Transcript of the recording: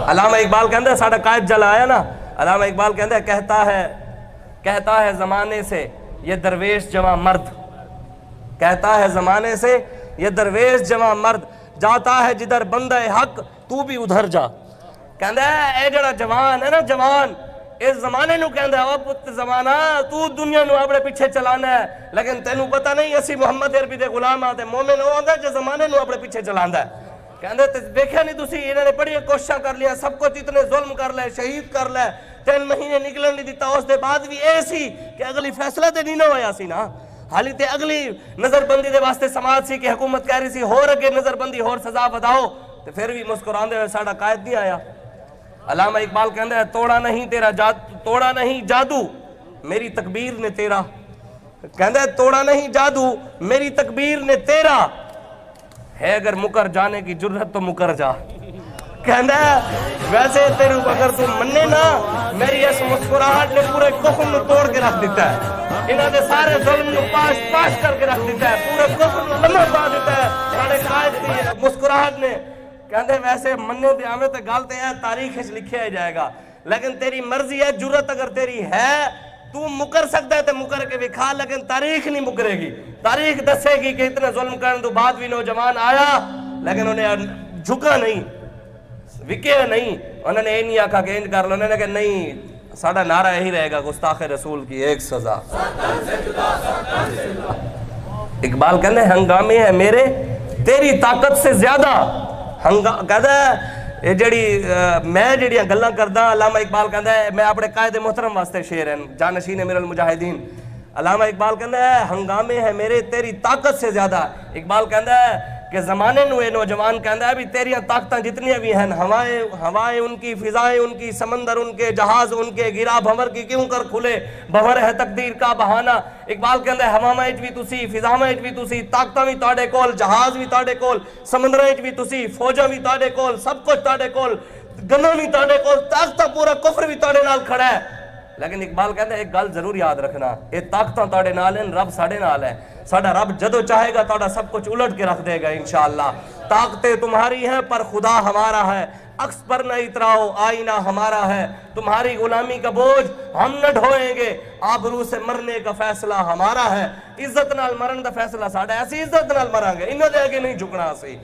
علامہ اقبال کہتا ہے ساڑھا قائد جل آیا نا، علامہ اقبال کہتا ہے کہتا ہے زمانے سے یہ درویش جواں مرد، کہتا ہے زمانے سے یہ درویش جواں مرد، جاتا ہے جدھر بندہ حق تو بھی ادھر جا۔ کہتا ہے اے جڑا جوان ہے نا، جوان اس زمانے نو کہندا ہے او پت زمانہ تو دنیا نو اپنے پیچھے چلانا ہے، لیکن تینوں پتہ نہیں اسی محمد عربی دے غلام آتے مومن ہو آندا جو زمانے نو اپنے پیچھے چلاندا ہے۔ کہندے تے دیکھیا نہیں تسی انہوں نے بڑی کوششاں کر لیا، سب کچھ اتنے ظلم کر لے، شہید کر لے، 3 مہینے نکلن نہیں دیتا، اس دے بعد بھی اے سی کہ اگلی فیصلہ تے نہیں نہ ہویا سی نا، حالی تے اگلی نظر بندی دے واسطے سماج سی کہ حکومت کہہ رہی سی ہور اگے نظر بندی ہور سزا وداؤ، تے پھر بھی مسکراندے ہوئے ساڑھا قائد نہیں آیا۔ علامہ اقبال کہندہ ہے توڑا نہیں جادو میری تکبیر نے تیرا، کہندہ ہے توڑا نہیں جادو میری تکبیر نے تیرا، ہے اگر مکر جانے کی جرت تو مکر جا۔ کہندہ ہے ویسے تیرے اگر تم مننے نا، میری اس مسکراہٹ نے پورے کفر نو توڑ کے رکھ دیتا ہے، انہاں دے سارے ظلم نو پاش کر کے رکھ دیتا ہے، پورے کفر نو لمحہ پا دیتا ہے ساڑھے قائد کی مسکراہٹ نے۔ کہندے ویسے مننے دے آمیں تے گالتے ہیں تاریخ اس لکھیا جائے گا، لیکن تیری مرضی ہے، جرت اگر تیری ہے تو مکر سکتا ہے تو مکر کے بھی کھا، لیکن تاریخ نہیں مکرے گی، تاریخ دسے گی کہ اتنے ظلم کرنے تو بعد بھی نوجوان آیا لیکن انہیں جھکا نہیں، وکیا نہیں، انہوں نے یہ نہیں آکھا کہ انج کر لو، انہوں نے کہا نہیں ساڑھا نعرہ یہی رہے گا گستاخ رسول کی ایک سزا۔ اقبال کہنے ہنگامے ہیں میرے تیری طاقت سے زیادہ، کہتا ہے میں جڑیاں گلاں کردہ، علامہ اقبال کہتا ہے میں اپنے قائد محترم واسطے شعر ہیں جانشین امیر المجاہدین، علامہ اقبال کہتا ہے ہنگامے ہیں میرے تیری طاقت سے زیادہ۔ اقبال کہتا ہے کہ زمانے نو اے نوجوان کہتا ہے بھی تیریاں طاقتاں جتنی بھی ہیں، ہوائیں ان کی، فضائیں ان کی، سمندر ان کے، جہاز ان کے، گرا بھنور کی کیوں کر کھلے، بھنور ہے تقدیر کا بہانہ۔ اقبال کہتا ہے ہوا وچ بھی تسی، فضا وچ بھی تسی، طاقتاں بھی تہاڈے کول، جہاز بھی تہاڈے کول، سمندر وچ بھی تسی، فوجاں بھی تہاڈے کول، سب کچھ تہاڈے کول، گناں بھی تہاڈے کول، طاقتاں پورا کفر بھی تہاڈے نال کھڑا ہے۔ لیکن اقبال کہتا ہے ایک گل ضرور یاد رکھنا، یہ طاقتاں تہاڈے نال ہیں، رب ساڈے نال ہے، ساڈا رب جدو چاہے گا تہاڈا سب کچھ الٹ کے رکھ دے گا انشاءاللہ۔ طاقتیں تمہاری ہیں پر خدا ہمارا ہے، عکس پر نہ اتراؤ آئینہ ہمارا ہے، تمہاری غلامی کا بوجھ ہم نہ ڈھوئیں گے، آبرو سے مرنے کا فیصلہ ہمارا ہے، عزت نال مرن دا فیصلہ ساڈا، ایسی عزت نال مرانگے، انہاں دے آگے نہیں جھکنا سی۔